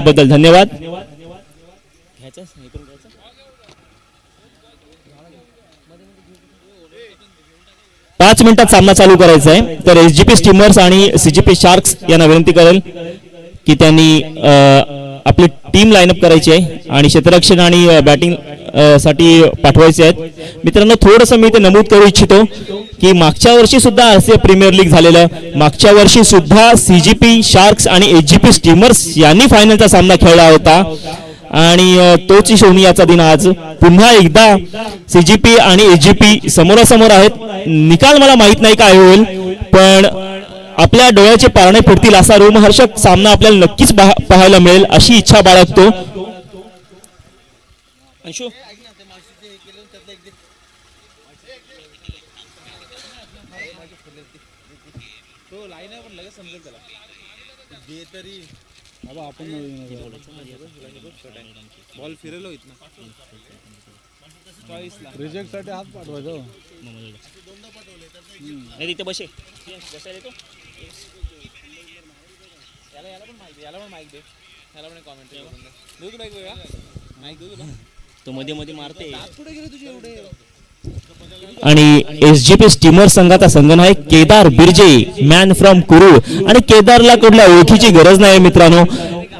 त्याबद्दल धन्यवाद. 5 मिनिटात सामना चालू करायचा आहे. तर एसजीपी स्टीमर्स आणि सीजीपी शार्क्स यांना विनंती करेल की त्यांनी आपली टीम लाईनअप करायची आहे आणि क्षेत्ररक्षण आणि बॅटिंग साठी पाठवायचे आहेत. मित्रांनो, थोडंसं मी ते नमूद करू इच्छितो की मागच्या वर्षी सुद्धा आशिया प्रीमियर लीग झालेलं, मागच्या वर्षी सुद्धा सीजीपी शार्क्स आणि एसजीपी स्टीमर्स यांनी फायनलचा सामना खेळला होता आणि तोच शोनियाचा दिन आज पुन्हा एकदा सीजीपी आणि एसजीपी समोरासमोर आहेत. निकाल मला माहित नाही काय होईल, पण आपल्या डोळ्याचे पारणे फिरतील असा रोमहर्षक सामना आपल्याला नक्कीच पाहायला मिळेल अशी इच्छा बाळगतो. बॉल फिरलो रिजेक्ट साठी हात पाठवायचो तिथे बसे तो मध्ये मध्ये मारते. आणि एसजीपी स्टीमर संघाचा संघ आहे केदार बिर्जे, मॅन फ्रॉम कुरुळ. आणि केदारला कुठल्या ओळखीची गरज नाही मित्रांनो.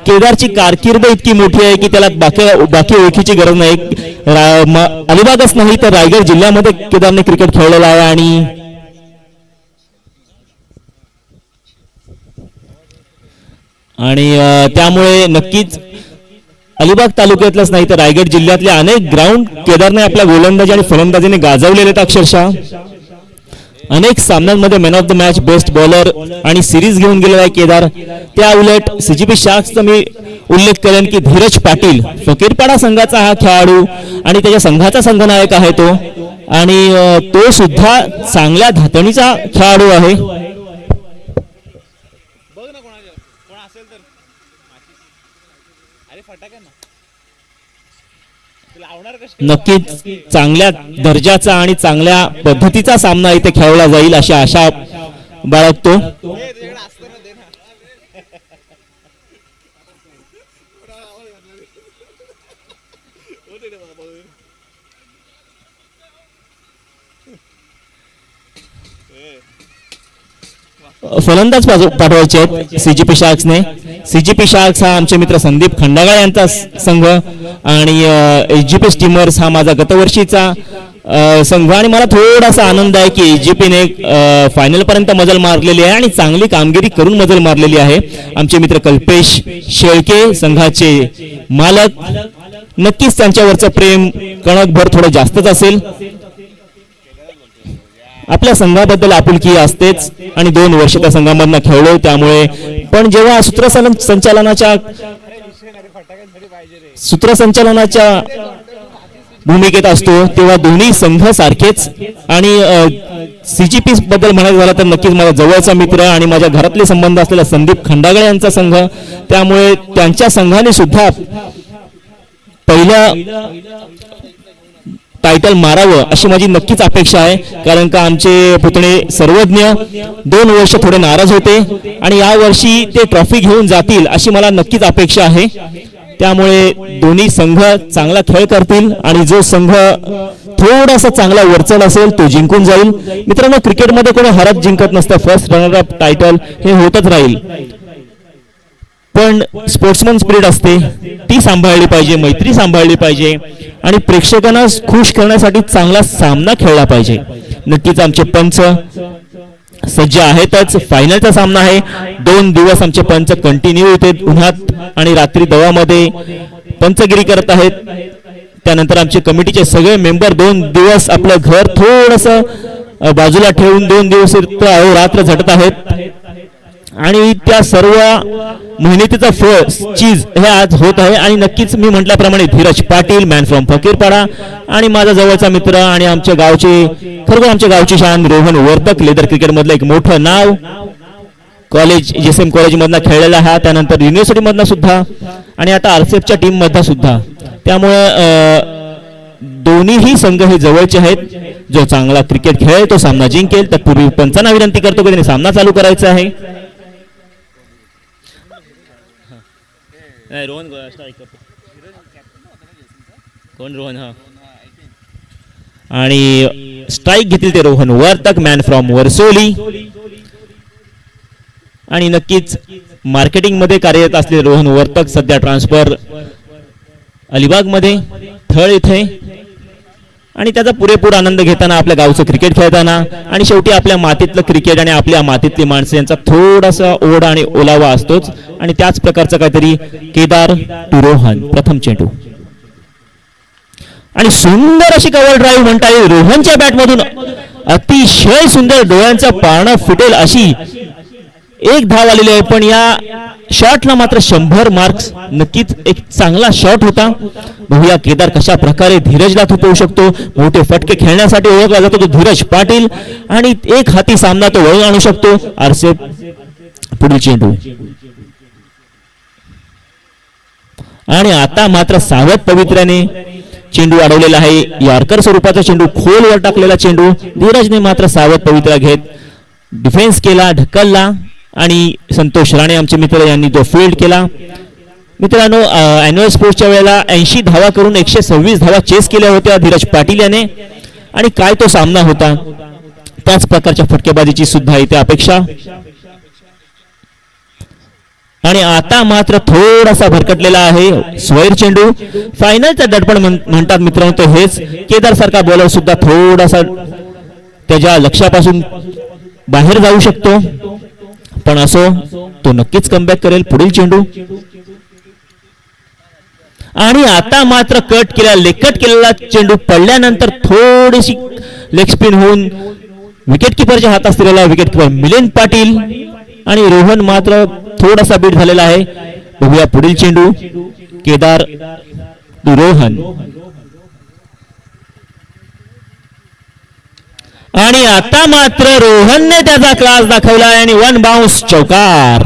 केदारची कारकीर्द इतकी मोठी आहे की त्याला बाकी ओळखीची गरज नाही. अलिबागच नाही तर रायगड जिल्ह्यामध्ये केदारने क्रिकेट खेळलेला आहे आणि त्यामुळे नक्कीच अलिबाग तालुक्यातलंच नाही तर रायगड जिल्ह्यातले अनेक ग्राउंड केदारने आपल्या गोलंदाजी आणि फलंदाजीने गाजवलेले आहेत. अक्षरशः अनेक सामन्यांमध्ये man of the match, best bowler आणि सिरीज घेऊन गेलेला आहे केदार. त्या उलट सीजीपी शार्क्सचा मी उल्लेख करेन की धीरज पाटील फकीरपाडा संघाचा हा खेळाडू आणि त्याच्या संघाचा संघनायक आहे तो, आणि तो सुद्धा चांगल्या धातणीचा खेळाडू आहे. नक्कीच चांगल्या दर्जाचा आणि चांगल्या पद्धतीचा सामना इथे खेळला जाईल अशी आशा बाळगतो. फलंदाज पाठवायचे आहेत सीजीपी शार्क्सने. सीजीपी शार्क्स हा आमचे मित्र संदीप खंडागळे यांचा संघ आणि एसजीपी स्टीमर्स हा माझा गतवर्षीचा संघ. आणि मला थोडासा आनंद आहे की एसजीपीने फायनल पर्यंत मजल मारलेली आहे आणि चांगली कामगिरी करून मजल मारलेली आहे. आमचे मित्र कल्पेश शेळके संघाचे मालक, नक्कीच त्यांच्यावरचं प्रेम कणकभर थोडं जास्तच असेल. आपल्या संघाबद्दल आपुलकी असतेच आणि 2 वर्ष त्या संघामधनं खेळलो त्यामुळे. पण जेव्हा सूत्रसंचालनाच्या भूमिकेत असतो तेव्हा दोन्ही संघ सारखेच. आणि सीजीपी बद्दल म्हणायचं झालं तर नक्कीच माझा जवळचा मित्र आणि माझ्या घरातले संबंध असलेला संदीप खंडागळे यांचा संघ, त्यामुळे त्यांच्या संघाने सुद्धा पहिल्या टायटल मारावं अशी माझी नक्कीच अपेक्षा आहे. कारण का आमचे पुतणे सर्वज्ञ 2 वर्ष थोडे नाराज होते आणि या वर्षी ते ट्रॉफी घेऊन जातील अशी मला नक्कीच अपेक्षा आहे. त्यामुळे दोन्ही संघ चांगला खेळ करतील आणि जो संघ थोडासा चांगला वरचढ असेल तो जिंकून जाईल. मित्रांनो, क्रिकेटमध्ये कोणी हरत जिंकत नसतं. फर्स्ट रनर अप टायटल हे होतच राहील, पण स्पोर्ट्समन स्पिरिट असते ती सांभाळली पाहिजे, मैत्री सांभाळली पाहिजे आणि प्रेक्षकांना खुश करण्यासाठी चांगला सामना खेळला पाहिजे. नक्कीच आमचे पंच सज्ज आहेतच. फायनलचा सामना आहे. 2 दिवस आमचे पंच कंटिन्यू होते उन्हात आणि रात्री दवामध्ये पंचगिरी करत आहेत. त्यानंतर आमचे कमिटीचे सगळे मेंबर 2 दिवस आपलं घर थोडस बाजूला ठेवून 2 दिवस रात्र झटत आहेत आणि त्या सर्व मेहनतीचा फळ चीज हे आज होत आहे. आणि नक्कीच मी म्हटल्याप्रमाणे धीरज पाटील, मॅन फ्रॉम फकीरपाडा आणि माझा जवळचा मित्र आणि आमच्या गावचे खरोखर आमच्या गावची शान रोहन वर्धक, लेदर क्रिकेट मधलं एक मोठं नाव, कॉलेज जेएसएम कॉलेज मधला खेळलेला हा, त्यानंतर युनिव्हर्सिटी मधला सुद्धा आणि आता आरसीएफच्या टीम मधला सुद्धा. त्यामुळे दोन्हीही संघ हे जवळचे आहेत. जो चांगला क्रिकेट खेळेल तो सामना जिंकेल. तत्पूर्वी पंचांना विनंती करतो की त्यांनी सामना चालू करायचा आहे. नाही रोहन स्ट्राईक करतो. कोण रोहन? हा. आणि स्ट्राईक घेतील ते रोहन वर्तक, मॅन फ्रॉम वर्सोली. आणि नक्कीच मार्केटिंग मध्ये कार्यरत असलेले रोहन वर्तक सध्या ट्रान्सफर अलिबाग मध्ये थळ इथे, आणि त्याचा पुरेपूर आनंद घेताना आपल्या गावचं क्रिकेट खेळताना. आणि शेवटी आपल्या मातीतलं क्रिकेट आणि आपल्या मातीतली माणसं यांचा थोडासा ओढ आणि ओलावा असतोच. आणि त्याच प्रकारचं काहीतरी केदार टू रोहन. प्रथम चेंडू आणि सुंदर अशी कव्हर ड्राईव्ह म्हणता येईल रोहनच्या बॅटमधून. अतिशय सुंदर, डोळ्यांचं पारणं फिटेल अशी एक धाव आलेली आहे. पण या शॉटला मात्र 100 मार्क्स. नक्कीच एक चांगला शॉट होता. बघूया केदार कशा प्रकारे धीरजला थोपवू शकतो. मोठे फटके खेळण्यासाठी ओळखला जातो तो धीरज पाटील, आणि एक हाती सामना तो वळून आणू शकतो. आरसे पुढील चेंडू, आणि आता मात्र सावध पवित्र्याने चेंडू अडवलेला आहे. यॉर्कर स्वरूपाचा चेंडू, खोलवर टाकलेला चेंडू. धीरजने मात्र सावध पवित्रा घेत डिफेन्स केला, ढकलला, आणि संतोष राणे आमचे मित्र यांनी तो फील्ड केला. मित्रांनो, अॅन्युअल स्पोर्ट्सच्या वेळेला 80 धावा करून 126 धावा चेस केल्या होत्या धीरज पाटील याने. आणि काय तो सामना होता. त्याच प्रकारच्या फटकेबाजीची सुद्धा इथे अपेक्षा. आणि आता मात्र थोडासा भरकटलेला आहे स्वैर चेंडू. फायनलचा दडपण म्हणतात मित्रांनो तो हेच. केदार सारखा बॉलर सुद्धा थोडासा त्याच्या लक्षापासून बाहेर जाऊ शकतो, पण असो तो नक्कीच कमबॅक करेल. पुढील चेंडू, आणि आता मात्र लेकट केलेला चेंडू पडल्यानंतर थोडीशी लेग स्पिन होऊन विकेट किपरच्या हातात असलेला विकेट किपर मिलिंद पाटील, आणि रोहन मात्र थोडासा बीट झालेला आहे. बघूया पुढील चेंडू, केदार रोहन, आणि आता मात्र रोहनने त्याचा क्लास दाखवला आणि 1 बाउन्स चौकार.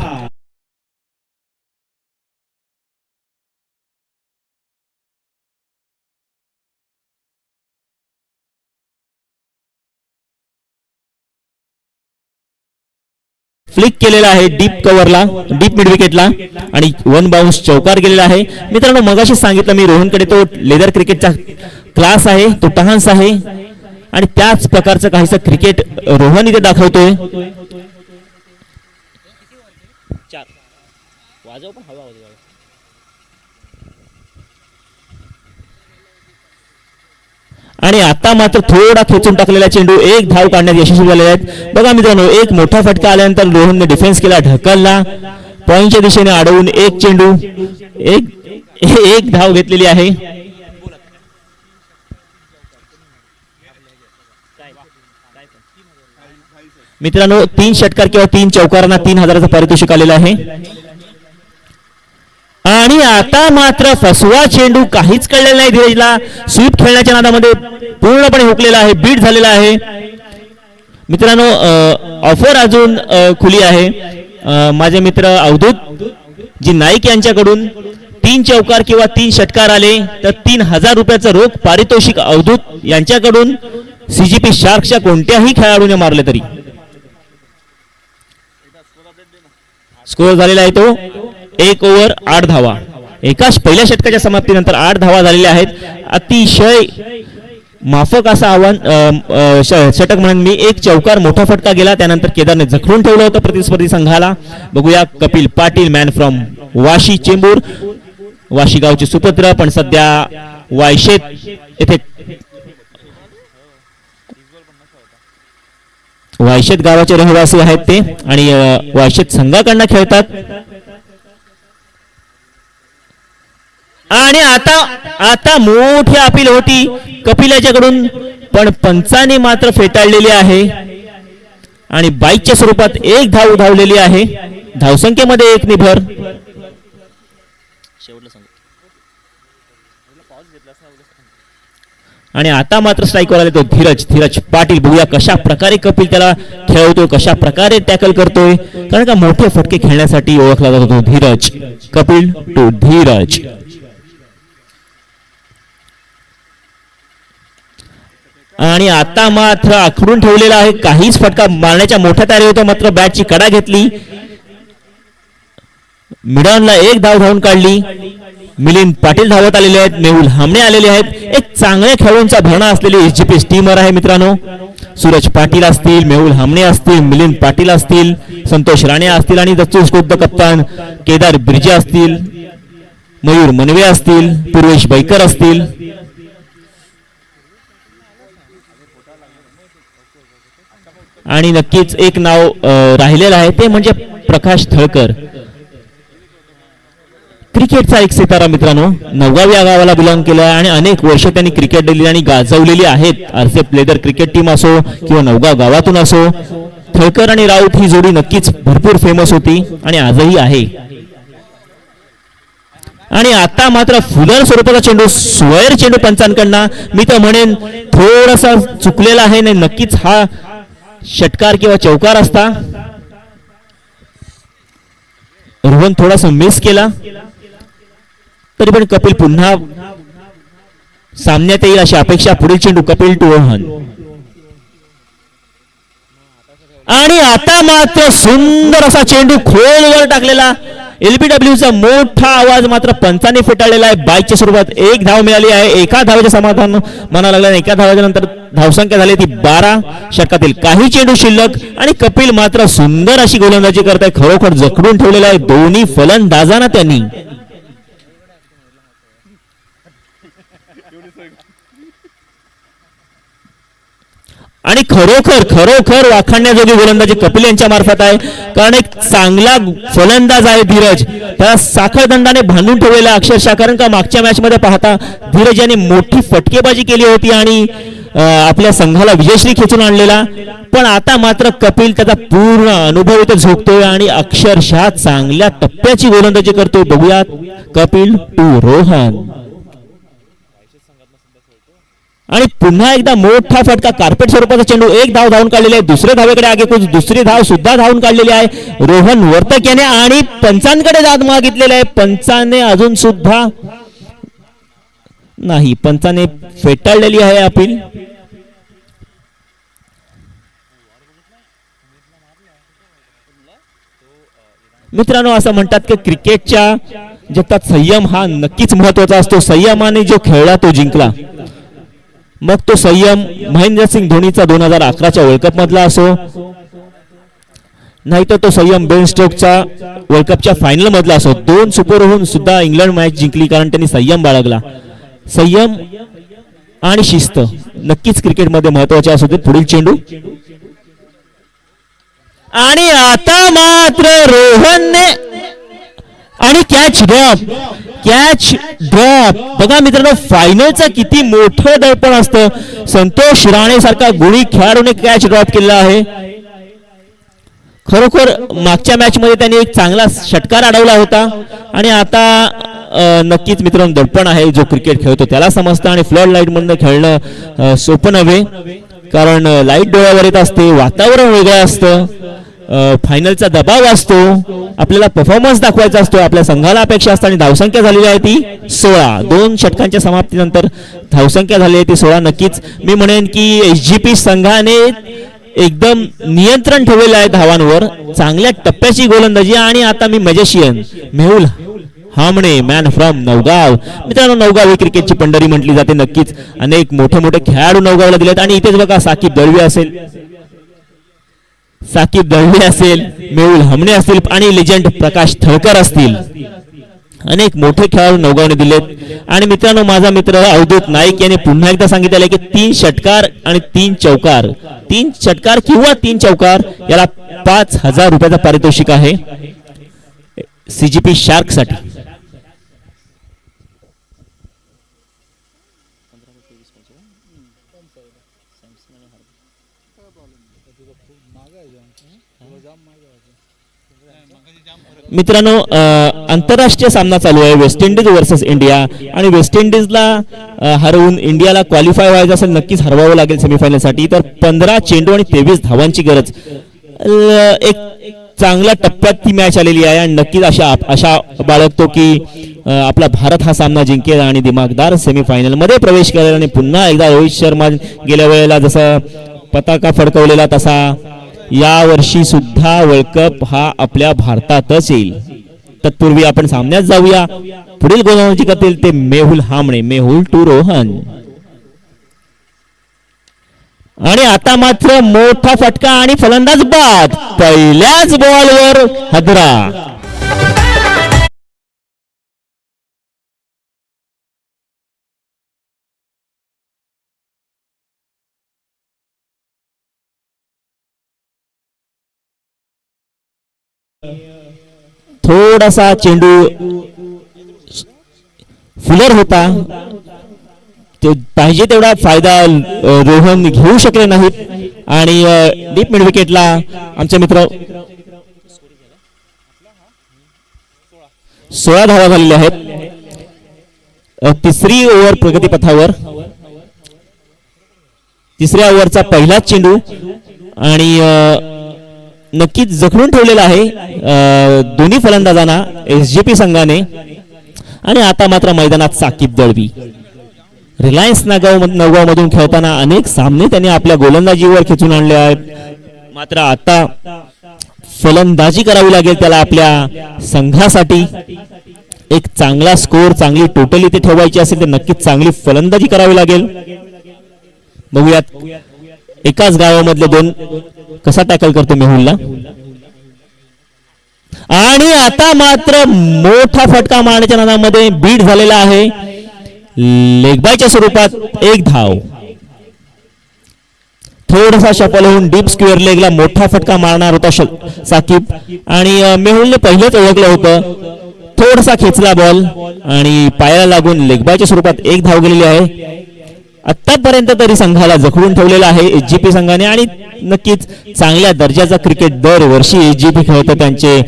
फ्लिक केलेला आहे डीप कव्हरला, डीप मिड विकेटला, आणि 1 बाउन्स चौकार गेलेला आहे. मित्रांनो, मगाशी सांगितलं मी रोहनकडे तो लेदर क्रिकेटचा क्लास आहे, तो टहान्स आहे, आणि त्याच प्रकारचं काहीसं क्रिकेट रोहन इथे दाखवतोय. आणि आता मात्र थोडा खेचून टाकलेला चेंडू, एक धाव काढण्यात यशस्वी झालेले आहेत. बघा मित्रांनो, एक मोठा फटका आल्यानंतर रोहनने डिफेन्स केला, ढकलला, पॉइंटच्या दिशेने अडवून एक चेंडू, एक धाव घेतलेली आहे. मित्रांनो, 3 षटकार किंवा 3 चौकारांना 3000चं पारितोषिक आलेलं आहे. आणि आता मात्र फसवा चेंडू, काहीच कळलेलं नाही धीरजला. स्वीप खेळण्याच्या नादामध्ये पूर्णपणे हुकलेला आहे, बीट झालेला आहे. मित्रांनो, ऑफर अजून खुली आहे. माझे मित्र अवधूत जी नाईक यांच्याकडून 3 चौकार किंवा 3 षटकार आले तर 3000 रुपयाचं रोख पारितोषिक अवधूत यांच्याकडून सीजीपी शार्कच्या कोणत्याही खेळाडूने मारले तरी. स्कोर झालेला आहे तो 1 ओव्हर 8 धावा. एकाच पहिल्या षटकाच्या समाप्तीनंतर 8 धावा झालेल्या आहेत. अतिशय माफक असं आव्हान षटक म्हणून मी. एक चौकार मोठा फटका गेला, त्यानंतर केदारने जखडून ठेवलं होतं प्रतिस्पर्धी संघाला. बघूया कपिल पाटील, मॅन फ्रॉम वाशी चेंबूर, वाशी गावचे सुपुत्र, पण सध्या वायशेत येथे वायशेत गावाचे रहिवासी आहेत ते, आणि वायशेत संघाकडनं खेळतात. आणि आता मोठी अपील होती कपिल याच्याकडून, पण पंचाने मात्र फेटाळलेली आहे, आणि बाईकच्या स्वरूपात एक धाव धावलेली आहे. धावसंख्येमध्ये 1 निभर. आणि आता मात्र स्ट्राईकवर आले तो धीरज पाटील. बघूया कशा प्रकारे कपिल त्याला खेळवतोय, कशा प्रकारे टॅकल करतोय, कारण का मोठे फटके खेळण्यासाठी ओळखला जातो तो धीरज. कपिल टू धीरज. आणि आता मात्र आखडून ठेवलेला आहे, काहीच फटका मारण्याच्या मोठ्या तयारी होत्या, मात्र बॅटची कडा घेतली. मिडॉनला एक धाव धावून काढली. मिलिंद पाटील धावत आलेले आहेत, मेहुल हामणे आलेले आहेत. एक चांगल्या खेळाडूंचा भरणा असलेली एसजीपी टीमवर आहे मित्रांनो. सूरज पाटील असतील, मेहुल हामणे असतील, मिलिंद पाटील असतील, संतोष राणे असतील आणि दत्तूस खुद्द कप्तान केदार बिर्जे असतील, मयूर मनवे असतील, पूर्वेश बैकर असतील. आणि नक्कीच एक नाव राहिलेलं आहे ते म्हणजे प्रकाश थळकर. क्रिकेटचा एक सितारा मित्रांनो, 9व्या गावाला बिलॉंग केला आणि अनेक वर्ष त्यांनी क्रिकेट दिली आणि गाजवलेली आहेत. आरसेप लेदर क्रिकेट टीम असो किंवा 9गाव गावातून असो, थळकर आणि राऊत ही जोडी नक्कीच भरपूर फेमस होती आणि आजही आहे. आणि आता मात्र फुलर स्वरूपाचा चेंडू, स्वैर चेंडू पंचांकडनं. मी तर म्हणेन थोडासा चुकलेला आहे, नाही नक्कीच हा षटकार किंवा चौकार असता. रोहन थोडासा मिस केला, तरी पण कपिल पुन्हा सामन्यात येईल अशी अपेक्षा. पुढील चेंडू कपिल टू रोहन. आणि आता मात्र सुंदर असा चेंडू खोलवर टाकलेला. एलबीडब्ल्यूचा मोठा आवाज मात्र पंचांनी फेटाळलेला आहे. बाईकच्या स्वरूपात एक धाव मिळाली आहे. एका धावेचे समाधान म्हणायला लागलं. एका धावाच्या नंतर धावसंख्या झाली ती 12. षटकातील काही चेंडू शिल्लक आणि कपिल मात्र सुंदर अशी गोलंदाजी करत आहे. खरोखर जखडून ठेवलेला आहे दोन्ही फलंदाजांना त्यांनी. आणि खरोखर खरोखर वाखाणण्याजोगी गोलंदाजी कपिल यांच्या मार्फत आहे. कारण एक चांगला फलंदाज आहे धीरज, त्याला साखळदंडाने बांधून ठेवलेला अक्षरशः. कारण का मागच्या मॅच मध्ये पाहता धीरज यांनी मोठी फटकेबाजी केली होती आणि आपल्या संघाला विजयश्री खेचून आणलेला. पण आता मात्र कपिल त्याचा पूर्ण अनुभव इथे झोकतोय आणि अक्षरशः चांगल्या टप्प्याची गोलंदाजी करतोय. बघूयात कपिल टू रोहन. आणि पुन्हा एकदा मोठा फटका, कार्पेट स्वरूपाचा चेंडू. एक धाव धावून काढलेली आहे. दुसऱ्या धावेकडे आगेकूच दुसरी धाव सुद्धा धावून काढलेली आहे रोहन वर्तक याने. आणि पंचांकडे दाद मागितलेले आहे. पंचाने अजून सुद्धा नाही, पंचाने फेटाळलेली आहे अपील. मित्रांनो, असं म्हणतात की क्रिकेटच्या जगतात संयम हा नक्कीच महत्वाचा असतो. संयमाने जो खेळला तो जिंकला. मग तो संयम महेंद्रसिंग धोनीचा 2011च्या वर्ल्ड कप मधला असो, नाहीतर तो संयम बेन स्टोकचा वर्ल्ड कपच्या फायनल मधला असो. 2 सुपर होऊन सुद्धा इंग्लंड मॅच जिंकली कारण त्यांनी संयम बाळगला. संयम आणि शिस्त नक्कीच क्रिकेटमध्ये महत्वाचे असते. पुढील चेंडू आणि आता मात्र रोहनने आणि कॅच ड्रॉप. बघा मित्रांनो, फायनलचा किती मोठं दडपण असतं. संतोष राणे सारखा गुणी खेळाडूने कॅच ड्रॉप केलेला आहे. खरोखर मागच्या मॅच मध्ये त्यांनी एक चांगला षटकार अडवला होता आणि आता नक्कीच मित्रांनो दडपण आहे. जो क्रिकेट खेळतो त्याला समजतं आणि फ्लड लाईट मधनं खेळणं सोपं नव्हे, कारण लाईट डोळ्यावर येत असते, वातावरण वेगळं असतं, फायनलचा दबाव असतो, आपल्याला परफॉर्मन्स दाखवायचा असतो, आपल्या संघाला अपेक्षा असते. आणि धावसंख्या झालेली आहे ती 16. 2 षटकांच्या समाप्तीनंतर धावसंख्या झाली आहे ती 16. नक्कीच मी म्हणेन की एसजीपी संघाने एकदम नियंत्रण ठेवलेलं आहे धावांवर. चांगल्या टप्प्याची गोलंदाजी. आणि आता मी मॅजिशियन मेहुल हामणे, मॅन फ्रॉम 9गाव. मित्रांनो, 9गाव ही क्रिकेटची पंढरी म्हटली जाते. नक्कीच अनेक मोठे मोठे खेळाडू 9गावला दिलेत. आणि इथेच बघा साकीब दळवी असेल, मेहुल हामणे असतील आणि लेजंड प्रकाश थळकर असतील. अनेक मोठे खेळाडू 9गावने दिलेत. आणि मित्रांनो, माझा मित्र अवधूत नाईक यांनी पुन्हा एकदा सांगितलेलं आहे की 3 षटकार आणि 3 चौकार, 3 षटकार किंवा 3 चौकार याला 5,000 रुपयाचा पारितोषिक आहे सीजीपी शार्क साठी. मित्रांनो, आंतरराष्ट्रीय सामना चालू आहे वेस्ट इंडिज वर्सेस इंडिया. आणि वेस्ट इंडिजला हरवून इंडियाला क्वालिफाय व्हायचं असेल, नक्कीच हरवावं लागेल सेमीफायनल साठी. तर 15 चेंडू आणि 23 धावांची गरज. एक चांगल्या टप्प्यात ती मॅच आलेली आहे आणि नक्कीच आशा बाळगतो की आपला भारत हा सामना जिंकेल आणि दिमागदार सेमीफायनल मध्ये प्रवेश करेल. आणि पुन्हा एकदा रोहित शर्मा गेल्या वेळेला जसा पताका फडकवलेला तसा या वर्षी सुद्धा वर्ल्ड कप हा आपल्या भारतातच येईल. तत्पूर्वी आपण सामन्यात जाऊया. पुढील गोलंदाजी करतील ते मेहुल हामणे, मेहुल टू रोहन. आणि आता मात्र मोठा फटका आणि फलंदाज बाद. पहिल्याच बॉलवर हादरा. थोडासा चेंडू फुलर होता, ते पाहिजे तेवढा फायदा रोहन घेऊ शकले नाहीत. आणि डीप मिड विकेटला आमचे मित्र 16 धावा झालेल्या आहेत. तिसरी ओव्हर प्रगतीपथावर, तिसऱ्या ओव्हरचा पहिलाच चेंडू आणि नक्कीच जखडून ठेवलेला आहे दोन्ही फलंदाजांना एसजीपी संघाने. आणि आता मात्र मैदानात साकीब दळवी. रिलायन्स नगाव मधून खेळताना अनेक सामने त्यांनी आपल्या गोलंदाजीवर खेचून आणले आहेत. मात्र आता फलंदाजी करावी लागेल त्याला आपल्या संघासाठी. एक चांगला स्कोर, चांगली टोटल इथे ठेवायची असेल तर नक्कीच चांगली फलंदाजी करावी लागेल. बघूयात एकाच गावामधले दोन कसा टॅकल करतो मेहुलला. आणि आता मात्र मोठा फटका मारण्याच्या नादामध्ये बीट झालेला आहे. लेगबायच्या स्वरूपात एक धाव. थोडासा शफल होऊन डीप स्क्वेअर लेगला मोठा फटका मारणार होता साकीब. आणि मेहुलने पहिलेच ओळखलं होतं. थोडासा खेचला बॉल आणि पायाला लागून लेगबायच्या स्वरूपात एक धाव गेलेली आहे. आतापर्यंत तरी संघाला जखडून ठेवलेला आहे एसजीपी संघाने. आणि नक्कीच चांगल्या दर्जाचा क्रिकेट दरवर्षी एसजीपी खेळतं. त्यांचे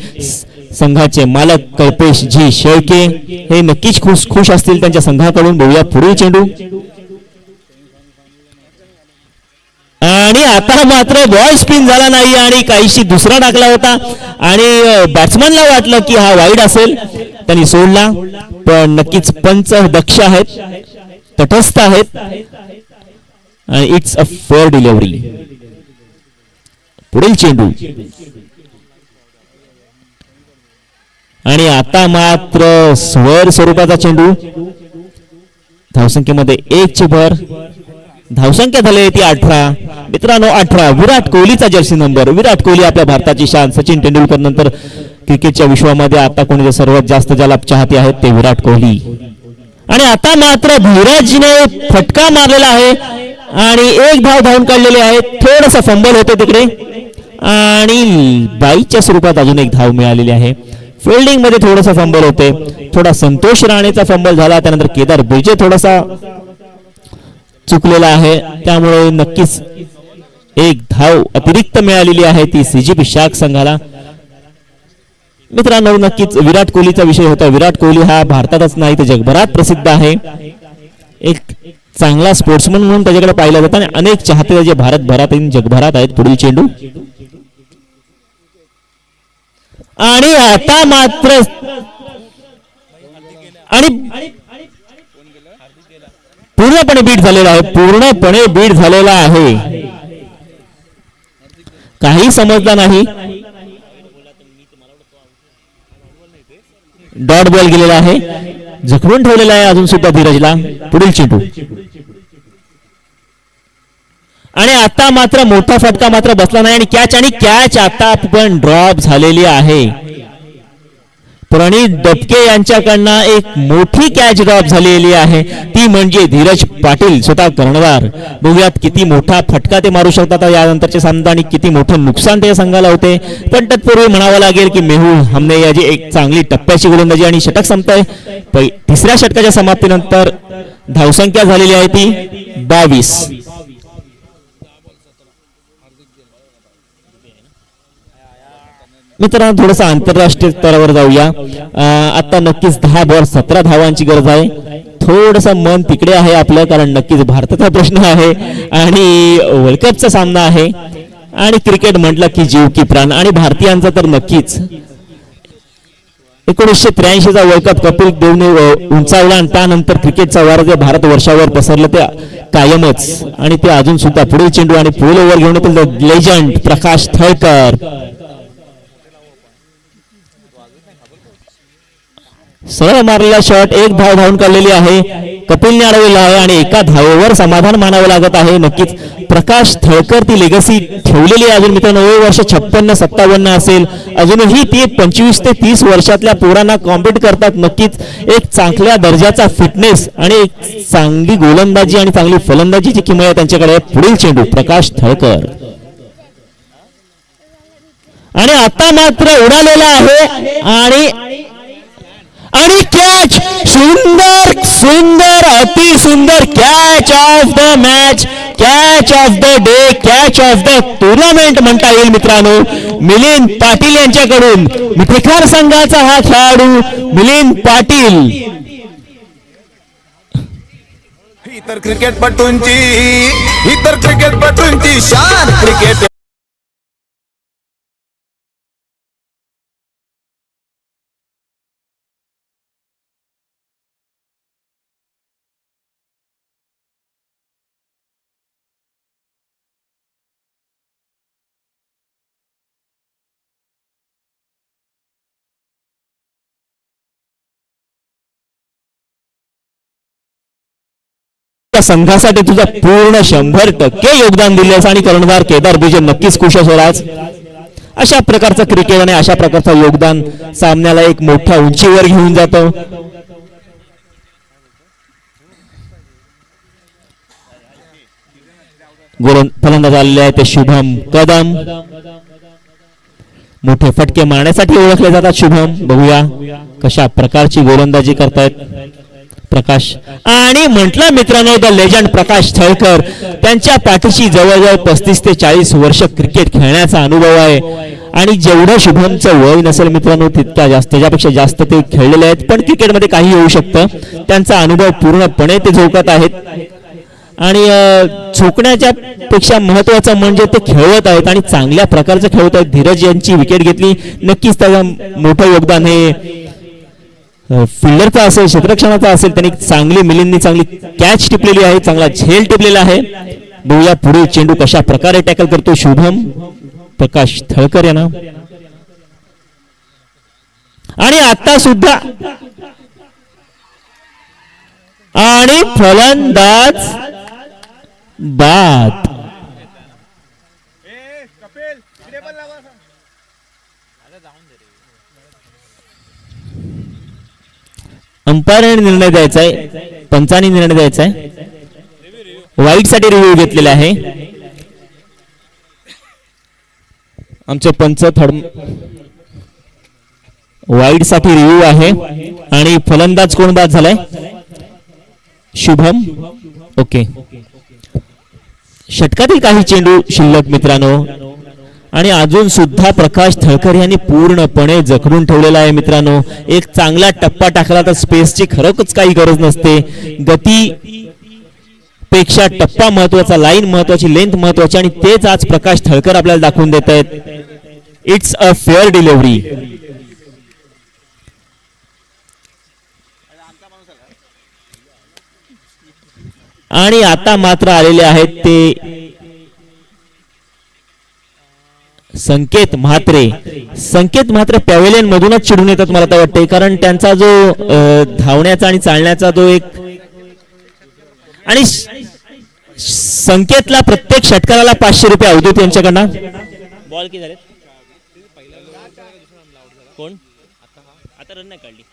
संघाचे मालक कल्पेश जी शेळके हे नक्कीच खुश असतील त्यांच्या संघाकडून. बघूया पुढील चेंडू. आणि आता मात्र बॉल स्पिन झाला नाही आणि काहीशी दुसरा टाकला होता आणि बॅट्समनला वाटलं की हा वाईड असेल, त्यांनी सोडला. पण नक्कीच पंच दक्ष आहेत, तटस्थ आहेत आणि इट्स अ फेअर डिलिव्हरी. पुढील चेंडू. आणि आता मात्र स्वर स्वरूपाचा चेंडू. धावसंख्येमध्ये 1 ची भर. धावसंख्या झाली ती 18. मित्रांनो 18 विराट कोहलीचा जर्सी नंबर. विराट कोहली आपल्या भारताची शान. सचिन तेंडुलकर नंतर क्रिकेटच्या विश्वामध्ये आता कोणी सर्वात जास्त ज्याला चाहते आहेत ते विराट कोहली. आणि आता मात्र धीरजने फटका मारलेला आहे आणि एक धाव धावून काढलेली आहे. थोडासा फंबल होते तिकडे आणि बाईच्या स्वरूपात अजून एक धाव मिळालेली आहे. फिल्डिंग मध्ये थोडासा फंबल होते. थोडा संतोष राणेचा फंबल झाला, त्यानंतर केदार बिर्जे थोडासा चुकलेला आहे. त्यामुळे नक्कीच एक धाव अतिरिक्त मिळालेली आहे ती सीजीपी शार्क संघाला. मित्रांनो नक्कीच विराट कोहलीचा विषय होता. विराट कोहली हा भारतातच नाही तर जगभरात प्रसिद्ध आहे. एक चांगला स्पोर्ट्समन म्हणून त्याच्याकडे पाहिलं जातं आणि अनेक चाहते जे भारतभरात जगभरात आहेत. पुढील चेंडू. आणि आता मात्र आणि पूर्णपणे बीट झालेला आहे. पूर्णपणे बीट झालेला आहे. काही समजला नाही. डॉट बॉल गेलेला आहे. जखडून ठेवलेला आहे अजून सुद्धा धीरजला. पुढील चेंडू. आणि आता मात्र मोठा फटका मात्र बसला नाही आणि कॅच आता पण ड्रॉप झालेली आहे. प्रणित दबके यांच्याकडनं एक मोठी कॅच ड्रॉप झालेली आहे. ती म्हणजे धीरज पाटील स्वतः कर्णधार. बघूयात किती मोठा फटका ते मारू शकतात यानंतरचे सामना आणि किती मोठं नुकसान त्या संघाला होते. पण तत्पूर्वी म्हणावं लागेल की मेहुल हमने याची एक चांगली टप्प्याची गोलंदाजी आणि षटक संपतंय. तिसऱ्या षटकाच्या समाप्तीनंतर धावसंख्या झालेली आहे ती 22. मित्रांनो थोडंसं आंतरराष्ट्रीय स्तरावर जाऊया. आता नक्कीच 10 बॉल 17 धावांची गरज आहे. थोडंसं मन तिकडे आहे आपलं, कारण नक्कीच भारताचा प्रश्न आहे आणि वर्ल्ड कपचा सामना आहे आणि क्रिकेट म्हटलं की जीव की प्राण. आणि भारतीयांचा तर नक्कीच 1983 चा वर्ल्ड कप कपिल देवने उंचावला आणि त्यानंतर क्रिकेटचा वार जे भारत वर्षावर पसरलं ते कायमच आणि ते अजून सुद्धा. पुढील चेंडू आणि पुढील ओव्हर घेऊन येतील लेजंड प्रकाश थळकर. सरळ मारलेला शॉट, एक धाव धावून काढलेली आहे, कपिलने अडवलेला आहे आणि एका धावेवर समाधान मानावं लागत आहे. नक्कीच प्रकाश थळकर ती लेगसी ठेवलेली आहे अजून मित्रांनो. वर्ष 56-57 असेल, अजूनही ती 25 ते 30 वर्षातल्या पोरांना कॉम्पीट करतात. नक्कीच एक चांगल्या दर्जाचा फिटनेस आणि एक चांगली गोलंदाजी आणि चांगली फलंदाजीची किमया त्यांच्याकडे. पुढील चेंडू प्रकाश थळकर आणि आता मात्र उडालेला आहे आणि आणि कॅच, सुंदर सुंदर अति सुंदर catch of the match, catch of the day, catch of the tournament म्हणता येईल मित्रांनो. मिलिंद पाटील यांच्याकडून मिठेखार संघाचा हा खेळाडू मिलिंद पाटील. इतर क्रिकेटपटूंची शान क्रिकेट. संघासाठी तुझा पूर्ण 100% योगदान दिलेस आणि कर्णधार केदार विजय नक्कीच खुश असेल आज. अशा प्रकारचं क्रिकेट आणि अशा प्रकारचं योगदान सामन्याला एक मोठ्या उंचीवर घेऊन जातो. फलंदाज आलेले आहे ते शुभम कदम, मोठे फटके मारण्यासाठी ओळखले जातात शुभम. बघूया कशा प्रकारची गोलंदाजी करतायत प्रकाश. आणि म्हटलं मित्रांनो द लेजंड प्रकाश थळकर, त्यांच्या पाठीशी जवळजवळ 35 ते 40 वर्ष क्रिकेट खेळण्याचा अनुभव आहे आणि जेवढं शुभमचं वय नसेल मित्रांनो तितका जास्त, त्याच्यापेक्षा जास्त ते खेळलेले आहेत. पण क्रिकेटमध्ये काही होऊ शकतं, त्यांचा अनुभव पूर्णपणे ते झोकत आहेत आणि झोकण्याच्या पेक्षा महत्वाचं म्हणजे ते खेळवत आहेत आणि चांगल्या प्रकारचं खेळवत आहेत. धीरज यांची विकेट घेतली, नक्कीच त्याचं मोठं योगदान हे फिल्डरचा असेल, क्षेत्ररक्षणाचा असेल. त्यांनी चांगली मिलिंदनी चांगली कॅच टिपलेली आहे, चांगला झेल टिपलेला आहे. बघूया पुढे चेंडू कशा प्रकारे टॅकल करतो शुभम प्रकाश थळकर यांना. आणि आता सुद्धा आणि फलंदाज बाद. अंपायरने निर्णय द्यायचा आहे, पंचांनी निर्णय द्यायचा आहे. वाईट साठी रिव्ह्यू घेतलेला आहे आमचे पंच. वाईट साठी रिव्ह्यू आहे आणि फलंदाज कोण बाद झालाय? शुभम. ओके, षटकातील काही चेंडू शिल्लक मित्रांनो आणि अजून सुद्धा प्रकाश थळकर यांनी पूर्णपणे जखडून ठेवलेला आहे मित्रांनो. एक चांगला टप्पा टाकला तर स्पेसची खरोखरच काही गरज नसते. गती पेक्षा टप्पा महत्वाचा, लाईन महत्वाची, लेंथ महत्वाची आणि तेच आज प्रकाश थळकर आपल्याला दाखवून देत आहेत. It's a fair delivery. आणि आता मात्र आलेले आहेत ते संकेत म्हात्रे. संकेत म्हात्रे पॅव्हेलियन मधूनच चिडून येतात मला तर वाटते, कारण त्यांचा जो धावण्याचा आणि चालण्याचा जो एक आणि संकेतला प्रत्येक षटकाराला 500 रुपये अवधूत यांच्याकडनं. बॉल किती झाले? कोण आता रन नाही काढली.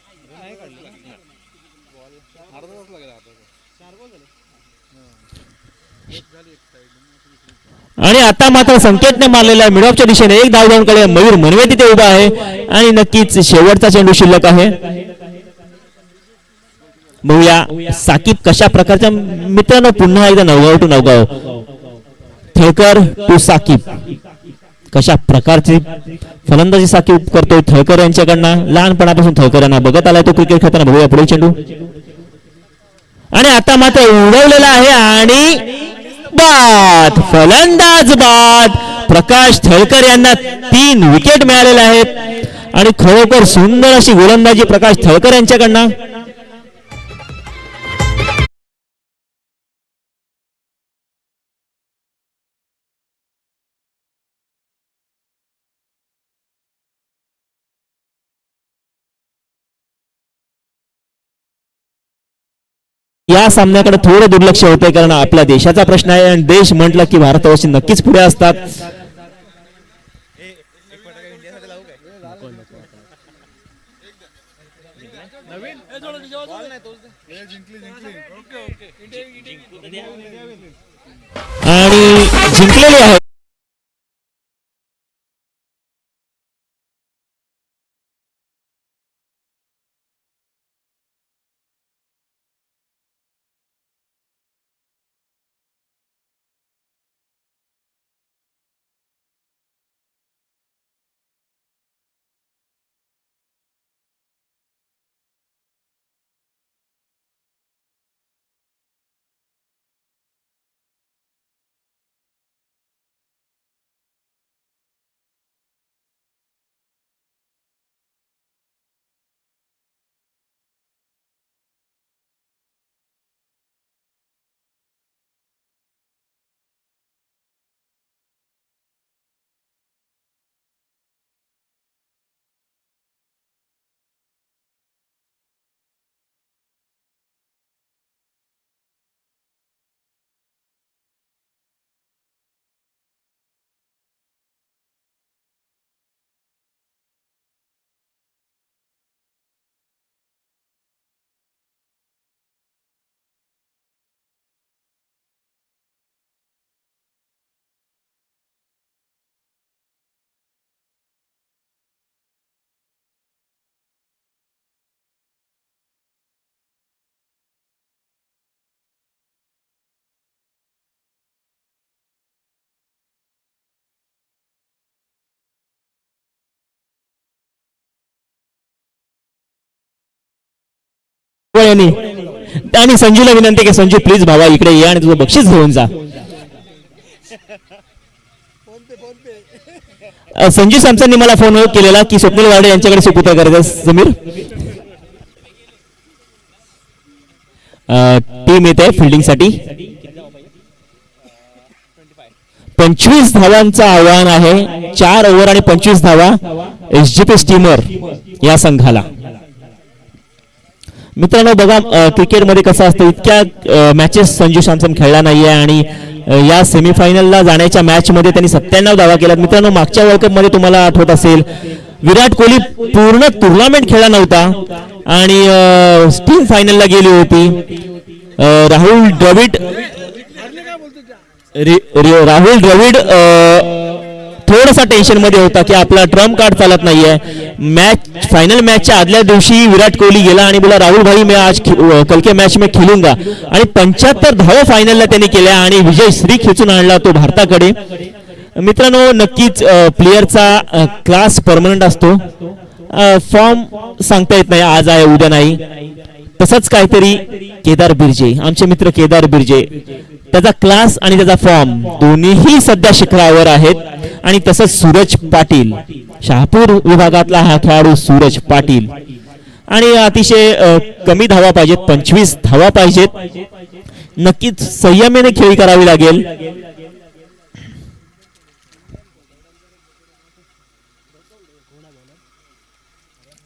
आणि आता मात्र संकेतने मारलेला मिडऑफच्या दिशेने एक धाव धावून कडे मयूर मनवे तिथे उभा आहे आणि नक्कीच शेवटचा चेंडू शिल्लक आहे. बघूया साकीब कशा प्रकारच्या मित्रांनो. पुन्हा एकदा नवगाव टू नवगाव, थळकर टू साकीब. कशा प्रकारची फलंदाजी साकीब करतो थळकर यांच्याकडनं. लहानपणापासून थळकर यांना बघत आलाय तो क्रिकेट खेळताना. बघूया पुढे चेंडू आणि आता मात्र उडवलेला आहे आणि बाद. फलंदाज बाद. प्रकाश थळकर यांना 3 विकेट मिळालेल्या आहेत आणि खरोखर सुंदर अशी गोलंदाजी प्रकाश थळकर यांच्याकडनं. या सामन्याकडे थोडं दुर्लक्ष होतंय कारण आपल्या देशाचा प्रश्न आहे आणि देश म्हटलं की भारतावर्षी नक्कीच पुढे असतात. आणि जिंकलेले आहेत. आणि संजूला विनंती की संजू प्लीज भावा इकडे ये आणि तुझं बक्षीस घेऊन जा. संजू सॅमसनने मला फोन केलेला की स्वप्नील वाडे यांच्याकडे सुपूर्द करायचं. समीर टीम येते फिल्डिंग साठी. 25 धावांचं आव्हान आहे. 4 ओव्हर आणि 25 धावा एसजीपी स्टीमर या संघाला. मित्रांनो बघा क्रिकेटमध्ये कसं असतं, इतक्या मॅचेस संजू सॅमसन खेळला नाहीये आणि या सेमीफायनलला जाण्याच्या मॅच मध्ये त्यांनी 97 धावा केल्यात. मित्रांनो मागच्या वर्ल्ड कप मध्ये तुम्हाला आठवत असेल विराट कोहली पूर्ण टुर्नामेंट खेळला नव्हता आणि टीम फायनलला गेली होती. राहुल द्रविड थोडासा टेन्शन मध्ये होता की आपला ट्रम्प कार्ड चालत नाहीये. मॅच फायनल मॅचच्या आदल्या दिवशी विराट कोहली गेला आणि बोला राहुल भाई मैं आज कल के मैच में खेलूंगा आणि 75 धावा फायनलला त्यांनी केल्या आणि विजय श्री खेचून आणला तो भारताकडे. मित्रांनो नक्कीच प्लेयरचा क्लास परमनंट असतो. फॉर्म सांगता येत नाही आज आहे उद्या नाही. तसंच काहीतरी केदार बिर्जे, आमचे मित्र केदार बिर्जे, त्याचा क्लास आणि त्याचा फॉर्म दोन्हीही सध्या शिखरावर आहेत. आणि तसंच सूरज पाटील, शहापूर विभागातला हा खेळाडू सूरज पाटील. आणि अतिशय कमी धावा पाहिजेत, 25 धावा पाहिजेत. नक्कीच संयमाने खेळी करावी लागेल.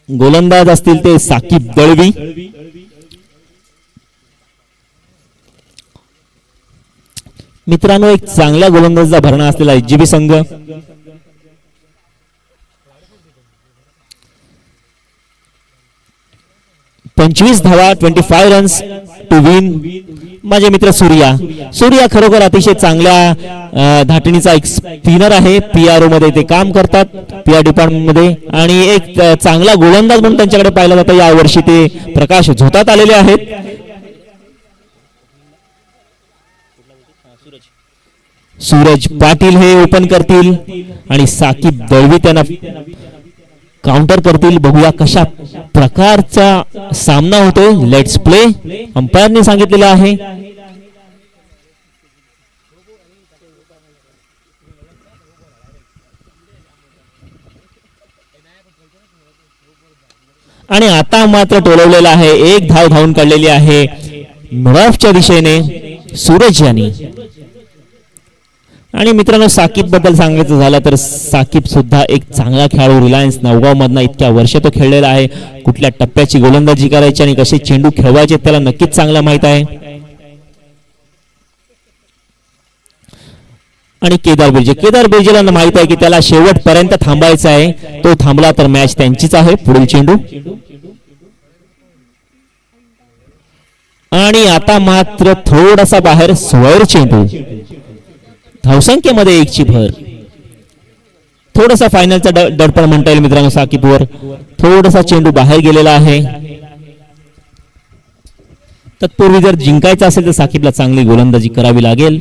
गोलंदाज असतील ते साकिब दळवी. मित्रांनो एक चांगल्या गोलंदाजाचा भरणा असलेला एसजीबी संघ. पंचवीस धावा 25 रन्स टू विन. माझे मित्र सूर्या खरोखर अतिशय चांगल्या धाटणीचा एक स्पिनर आहे. पीआरओ मध्ये ते काम करतात, पीआर डिपार्टमेंट मध्ये. आणि एक चांगला गोलंदाज म्हणून त्यांच्याकडे पाहिला जातं. या वर्षी ते प्रकाश झोतात आलेले आहेत. सूरज पाटील हे ओपन करतील आणि साकिब दळवी त्यांना काउंटर करतील. बघूया कशा प्रकारचा सामना होतोय. लेट्स प्ले अंपायरने सांगितलेलं आहे. आणि आता मात्र टोलवलेला आहे. एक धाव धावून काढलेली आहे मिडऑफच्या दिशेने सूरज यांनी. आणि मित्रांनो साकिब बद्दल सांगायचं झालं तर साकिब सुद्धा एक चांगला खेळाडू, रिलायन्स नवगाव मधनं इतक्या वर्ष तो खेळलेला आहे. कुठल्या टप्प्याची गोलंदाजी करायची आणि कसे चेंडू खेळवायचे त्याला नक्कीच चांगला माहित आहे. आणि केदार बिर्जेला माहित आहे की त्याला शेवटपर्यंत थांबायचं आहे. तो थांबला तर मॅच त्यांचीच आहे. पुढील चेंडू आणि आता मात्र थोडासा बाहेर स्वैर चेंडू, धावसंख्येमध्ये 1ची भर. थोडासा फायनलचा दडपण म्हणता येईल मित्रांनो साकिबवर. थोडासा चेंडू बाहेर गेलेला आहे. तत्पूर्वी जर जिंकायचं असेल तर साकिबला चांगली गोलंदाजी करावी लागेल.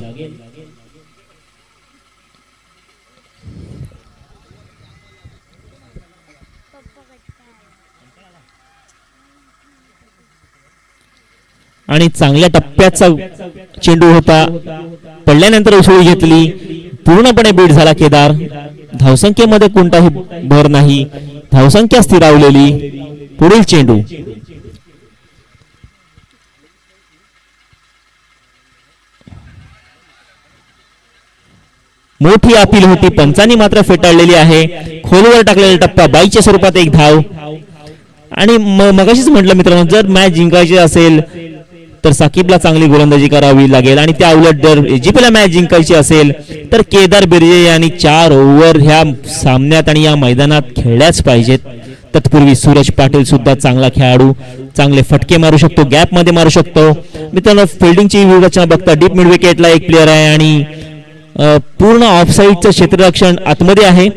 आणि चांगल्या टप्प्याचा चेंडू होता, पडल्यानंतर उसळी घेतली, पूर्णपणे बीट झाला केदार. धावसंख्येमध्ये कोणताही भर नाही, धावसंख्या स्थिरावलेली. पुढील चेंडू मोठी अपील होती, पंचांनी मात्र फेटाळलेली आहे. खोलवर टाकलेला टप्पा, बाईच्या स्वरूपात 1 धाव. आणि मगाशीच म्हटलं मित्रांनो जर मॅच जिंकायची असेल तर साकिबला चांगली गोलंदाजी करावी लागेल. आणि त्या उलट जर एजीपीला मॅच जिंकायची असेल तर केदार बिर्जे यांनी 4 ओव्हर ह्या सामन्यात आणि या मैदानात खेळल्याच पाहिजेत. तत्पूर्वी सूरज पाटील सुद्धा चांगला खेळाडू, चांगले फटके मारू शकतो, गॅप मध्ये मारू शकतो. मित्रांनो फिल्डिंगची रचना बघता डीप मिड विकेटला एक प्लेअर आहे आणि पूर्ण ऑफसाईडचं क्षेत्ररक्षण आतमध्ये आहे.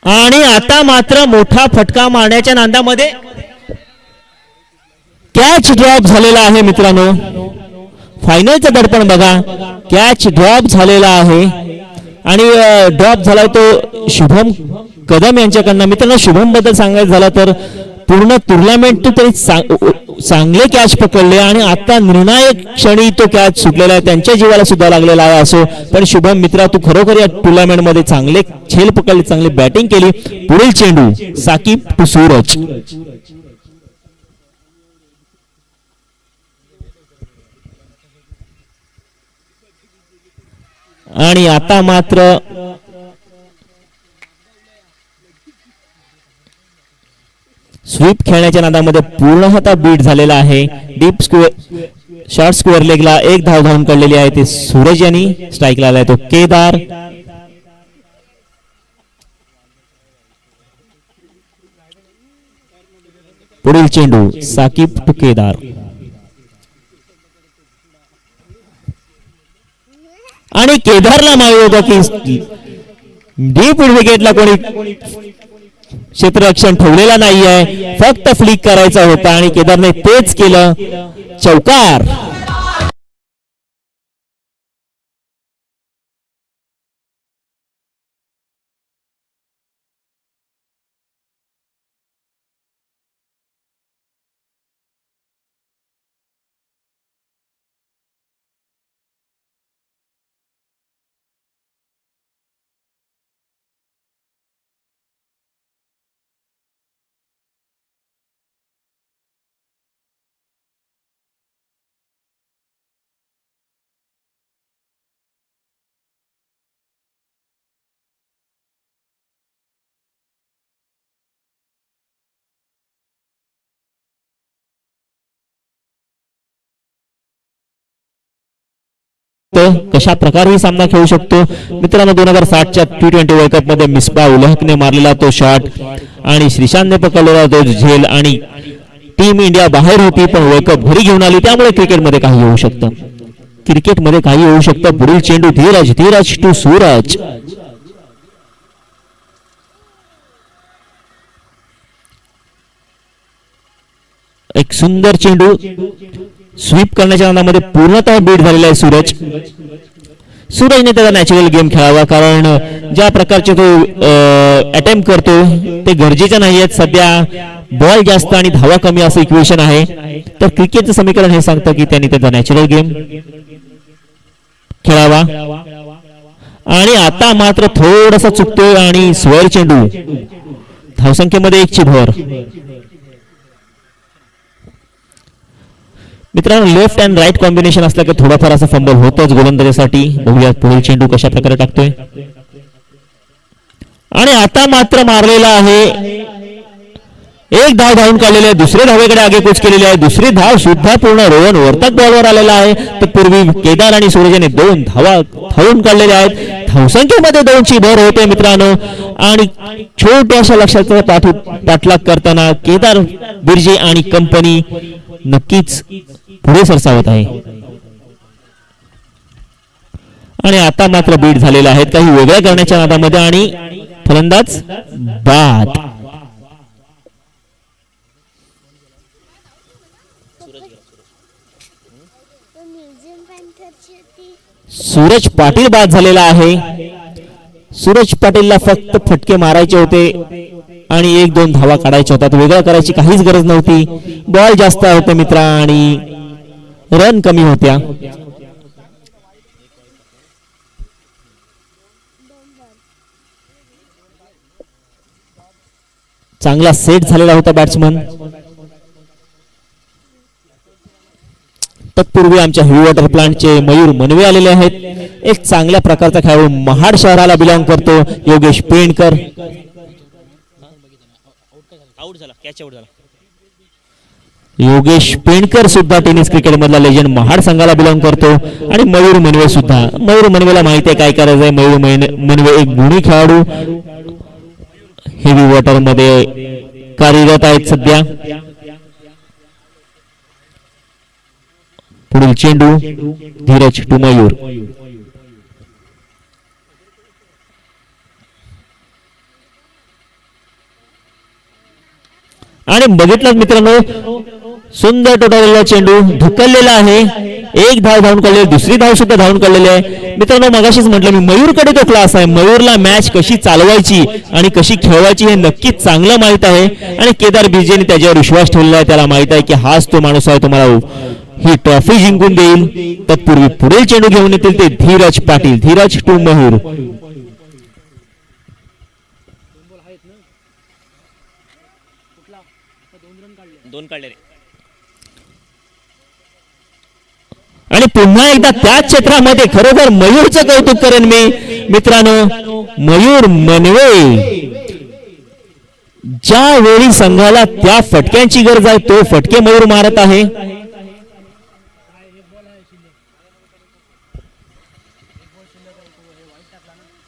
आणि आता मात्र मोठा फटका मारण्याच्या नांदामध्ये कॅच ड्रॉप झालेला आहे मित्रांनो. फायनलचं दडपण बघा, कॅच ड्रॉप झालेला आहे आणि ड्रॉप झालाय तो शुभम कदम यांच्याकडनं. मित्रांनो शुभम बद्दल सांगायचं झालं तर पूर्ण टुर्नामेंट तरी चांगले कॅच पकडले आणि आता निर्णायक क्षणी तो कॅच सुटलेला आहे, त्यांच्या जीवाला सुद्धा लागलेला आहे. असो पण शुभम मित्रा तू खरोखर या टुर्नामेंट मध्ये चांगले झेल पकडले, चांगली बॅटिंग केली. पुढील चेंडू साकिब टू सूरज. आणि आता मात्र स्वीप खेळण्याच्या नादामध्ये पूर्णतः बीट झालेला आहे. डीप स्क्वेअर शॉर्ट स्क्वेअर लेगला 1 धाव धावून काढलेली आहे. ते सूरज यांनी स्ट्राईकला आलाय तो केदार. पुढील चेंडू साकिब टू केदार. आणि केदारला माहित होतं की डीप विकेटला कोणी क्षेत्ररक्षण ठेवलेला नाहीये, फक्त फ्लिक करायचा होता आणि केदारने तेच केलं. चौकार. कशा प्रकारे ही सामना खेळू शकतो मित्रांनो. 2060च्या T20 वर्ल्ड कप मध्ये मिसबा उल हकने मारलेला तो शॉट आणि श्रीशांतने पकडलेला तो झेल आणि टीम इंडिया बाहेर होती पण वर्ल्ड कप घरी घेऊन आली. त्यामुळे क्रिकेटमध्ये काही होऊ शकतं, क्रिकेटमध्ये काही होऊ शकतं. पुढील चेंडू धीरज टू सूरज. एक सुंदर चेंडू स्वीप करण्याच्या नादामध्ये पूर्णतः बीट झालेला आहे सूरजने त्याचा नॅचरल गेम खेळावा, कारण ज्या प्रकारचे तो अटेम्प्ट करतो ते गरजेचे नाही आहेत. सध्या बॉल जास्त आणि धावा कमी असं इक्वेशन आहे, तर क्रिकेटचं समीकरण हे सांगतं की त्यांनी त्याचा नॅचरल गेम खेळावा. आणि आता मात्र थोडासा चुकतोय आणि स्वर चेंडू, धावसंख्येमध्ये 1ची भर. मित्रांनो लेफ्ट अँड राईट कॉम्बिनेशन असलं की थोडाफार असा फंबल होतच गोलंदाजीसाठी. बघूया पुढील चेंडू कशा प्रकारे टाकतोय. आणि आता मात्र मारलेला आहे. एक धाव धावून काढलेली आहे. दुसरे धावेकडे आगेकूच केलेली आहे. दुसरी धाव सुद्धा पूर्ण रोहन वर्तक बॉलवर आलेला आहे. तर पूर्वी केदार आणि सूरज याने 2 धावा धावून काढलेल्या आहेत. धावसंख्येमध्ये 2ची भर होते मित्रांनो. आणि छोट्याशा लक्षाचा पाठलाग करताना केदार बिर्जे आणि कंपनी नक्कीच पुढे सरसावत आहे. आणि आता मात्र बीट झालेले आहेत काही वेगळ्या करण्याच्या नादामध्ये. आणि फलंदाज बाद. सूरज पाटील बाद झालेला आहे. सूरज पाटीलला फक्त फटके मारायचे होते आणि 1-2 धावा काढायच्या होतात. वेगळं करायची काहीच गरज नव्हती. बॉल जास्त होते मित्रा आणि रन कमी होत्या. चांगला सेट झालेला होता बॅट्समन. तत्पूर्वी आमच्या हेवी वॉटर प्लांटचे मयूर मनवे आलेले आहेत. एक चांगल्या प्रकारचा खेळाडू महाड शहराला बिलॉंग करतो योगेश पेंडकर. योगेश पेंडकर सुद्धा टेनिस क्रिकेट मधला लेजंड महाड संघाला बिलॉंग करतो. आणि मयूर मनवे सुद्धा. मयूर मनवेला माहिती आहे काय करायचंय. मयूर मनवे एक गुणी खेळाडू हेवी वॉटर मध्ये कार्यरत आहेत सध्या. पुढील चेंडू धीरज टू मयूर. आणि बघितलं मित्रांनो सुंदर टोटालेला चेंडू ढकललेला आहे. एक धाव धावून काढलेली. दुसरी धाव सुद्धा धावून काढलेली आहे. मित्रांनो मगाशीच म्हटलं मी मयूरकडे तो क्लास आहे. मयूरला मॅच कशी चालवायची आणि कशी खेळवायची हे नक्कीच चांगलं माहित आहे. आणि केदार बिर्जेने त्याच्यावर विश्वास ठेवलेला आहे. त्याला माहित आहे की हाच तो माणूस आहे तुम्हाला ही ट्रॉफी जिंकून देईल. तत्पूर्वी पुढील चेंडू घेऊन येतील ते धीरज पाटील. धीरज टू मयूर. आणि पुन्हा एकदा त्याच क्षेत्रामध्ये खरोखर मयूरचं कौतुक करेन मी मित्रांनो. मयूर मनवे ज्या वेळी संघाला त्या फटक्यांची गरज आहे तो फटके मयूर मारत आहे.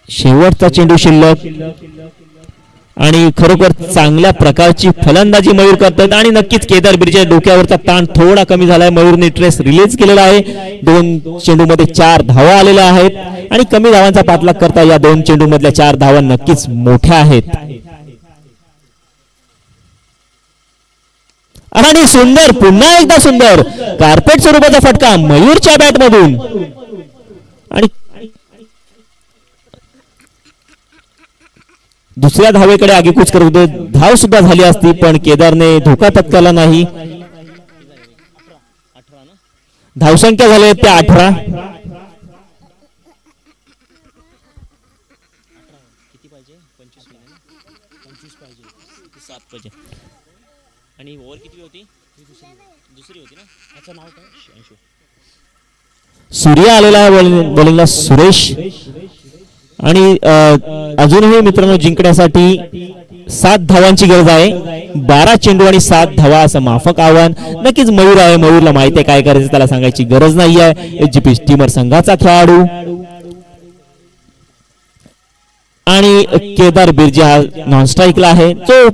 शेवटचा चेंडू शिल्लक. आणि खरोखर चांगल्या प्रकारची फलंदाजी मयूर करतात. आणि नक्कीच केदार बिर्जे डोक्यावरचा ताण थोडा कमी झालाय. मयूरने ट्रेस रिलीज केलेला आहे. 2 चेंडू मध्ये 4 धावा आलेल्या आहेत. आणि कमी धावांचा पाठलाग करता या 2 चेंडू मधल्या 4 धावा नक्कीच मोठ्या आहेत. आणि सुंदर पुन्हा एकदा सुंदर कार्पेट स्वरूपाचा फटका मयूरच्या बॅट मधून. आणि दुसऱ्या धावेकडे आगेकूच करत होते. धाव सुद्धा झाली असती पण केदारने धोका पत्करला नाही. धावसंख्या झाली त्या 18. आणि ओव्हर किती होती. दुसरी होती ना. त्याचं नाव काय. सूर्य आलेला आहे बॉलिंगला. सुरेश. आणि अजूनही मित्रांनो जिंकण्यासाठी 7 धावांची गरज आहे. 12 चेंडू आणि 7 धावा असं माफक आव्हान. नक्कीच मयूर आहे. मयूरला माहिती आहे काय करायचं. त्याला सांगायची गरज नाही आहे. एचजीपी स्टीमर संघाचा खेळाडू. आणि केदार बिर्जे हा नॉन स्ट्राईकला आहे. जो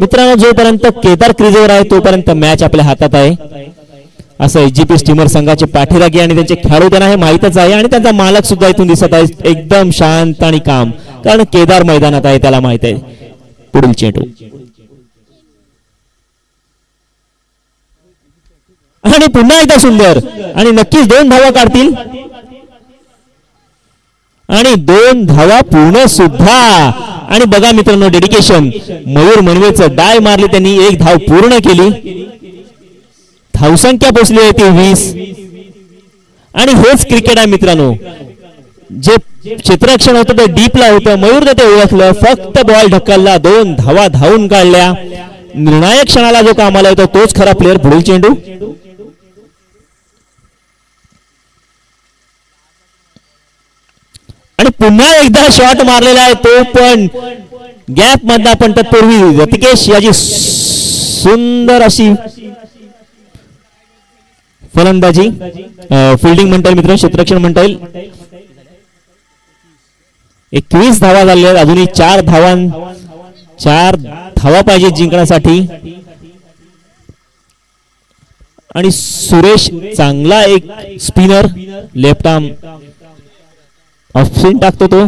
मित्रांनो जोपर्यंत केदार क्रीजवर आहे तोपर्यंत मॅच आपल्या हातात आहे असं एचजीपी स्टीमर संघाचे पाठीरागी आणि त्यांचे खेळाडू त्यांना हे माहीतच आहे. आणि त्यांचा मालक सुद्धा इथून दिसत आहे एकदम शांत आणि काम. कारण केदार मैदानात आहे त्याला माहित आहे. पुढील चेंडू. आणि पुन्हा एकदा सुंदर. आणि नक्कीच 2 धावा काढतील. आणि 2 धावा पूर्ण सुद्धा. आणि बघा मित्रांनो डेडिकेशन. मयूर मनवेचं डाय मारली त्यांनी. 1 धाव पूर्ण केली. धावसंख्या पोहोचली आहे ती 20. आणि हेच क्रिकेट आहे मित्रांनो. जे क्षेत्ररक्षण होतं ते डीपला होतं. मयूर ते ओळखलं. फक्त बॉल ढकलला. 2 धावा धावून काढल्या. निर्णायक क्षणाला जो कामाला येतो तोच खरा प्लेअर. पुढील चेंडू. आणि पुन्हा एकदा शॉट मारलेला आहे तो पण गॅप मधला, पण तत्पूर्वी रतिकेश याची सुंदर अशी फलंदाजी, फिल्डिंग म्हणता येईल मित्रांनो, क्षेत्ररक्षण म्हणता येईल. 21 धावा झाल्या आहेत, अजूनही 4 धावा पाहिजे जिंकण्यासाठी. आणि सुरेश चांगला एक spinner, left arm off spin टाकतो तो.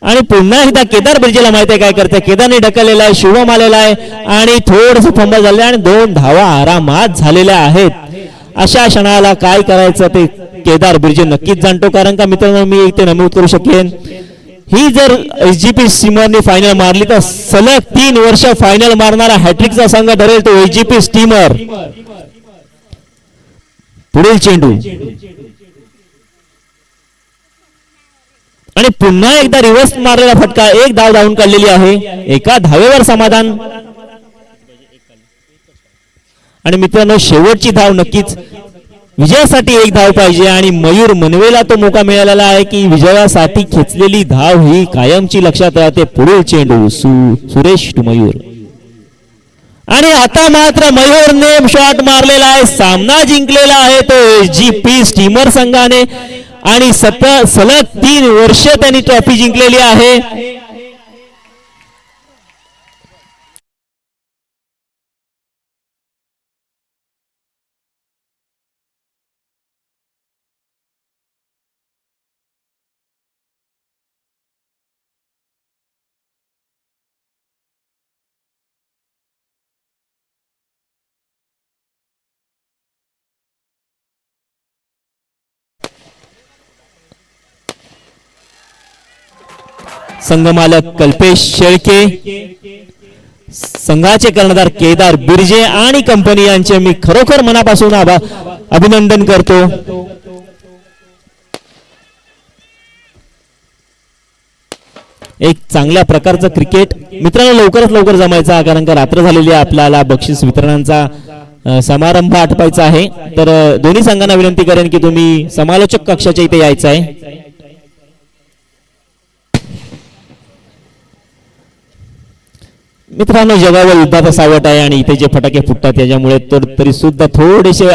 आणि पुन्हा एकदा केदार बिर्जेला माहिती आहे काय करते. केदारने ढकललेला आहे, शुभम आलेला आहे आणि थोडस फंबल झाले आणि 2 धावा आरामात झालेल्या आहेत. अशा क्षणाला काय करायचं ते केदार बिर्जे नक्कीच जाणतो. कारण का मित्रांनो, मी इथे नमूद करू शकेन, ही जर एसजीपी स्टीमरने फायनल मारली तर सलग 3 वर्ष फायनल मारणारा हॅट्रिकचा संघ ठरेल तो एसजीपी स्टीमर. पुढील चेंडू आणि पुन्हा एकदा रिव्हर्स मारलेला फटका, 1 धाव धावून काढलेली आहे, 1 धावेवर समाधान. आणि मित्रांनो, शेवटची धाव नक्कीच विजयासाठी 1 धाव पाहिजे आणि मयूर मनवेला तो मौका मिळालेला आहे की विजयासाठी खेचलेली धाव ही कायमची लक्षात राहते. पुढील चेंडू सुरेश टू मयूर आणि आता मात्र मयूरने शॉट मारलेला आहे, सामना जिंकलेला आहे तो एसजीपी स्टीमर संघाने आणि सलग 3 वर्ष त्यांनी ट्रॉफी जिंकलेली आहे. संघमालक कल्पेश शेळके, संघाचे कर्णधार केदार बिर्जे आणि कंपनी यांचे मी खरोखर मनापासून अभिनंदन करतो. एक चांगल्या प्रकारचं क्रिकेट मित्रांनो लवकरात लवकर जमायचा, कारण का रात्र झालेली आहे, आपल्याला बक्षीस वितरणाचा समारंभ आटपायचा आहे. तर दोन्ही संघांना विनंती करेन की तुम्ही समालोचक कक्षाच्या इथे यायचं आहे. मित्रांनो, जगावर युद्धाचा सावट आहे आणि इथे जे फटाके फुटतात त्याच्यामुळे तरी सुद्धा थोडेसे